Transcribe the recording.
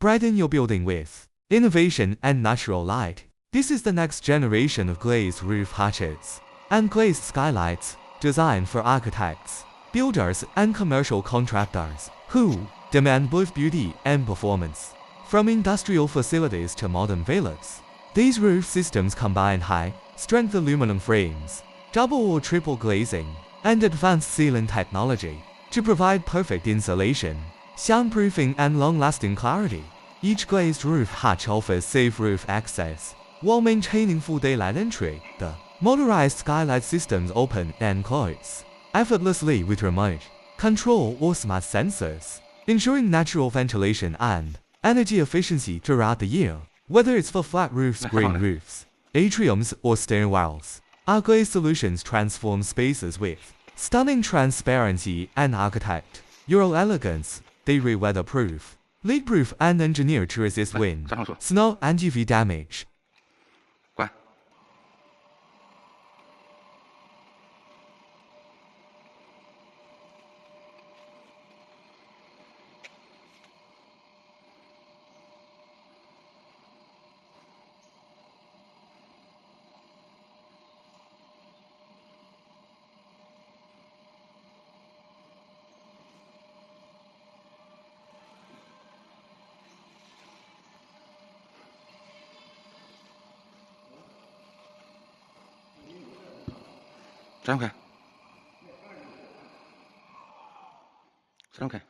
Brighten your building with innovation and natural light. This is the next generation of glazed roof hatches and glazed skylights, designed for architects, builders, and commercial contractors who demand both beauty and performance. From industrial facilities to modern villas, these roof systems combine high-strength aluminum frames, double or triple glazing, and advanced sealing technology to provide perfect insulation, soundproofing, and long-lasting clarity. Each glazed roof hatch offers safe roof access while maintaining full daylight entry. The motorized skylight systems open and close effortlessly with remote control or smart sensors, ensuring natural ventilation and energy efficiency throughout the year. Whether it's for flat roofs, green roofs, atriums, or stairwells, our glazed solutions transform spaces with stunning transparency and architect your elegance. They are weatherproof, leakproof, and engineered to resist wind, snow, and UV damage. 关。张开，张开。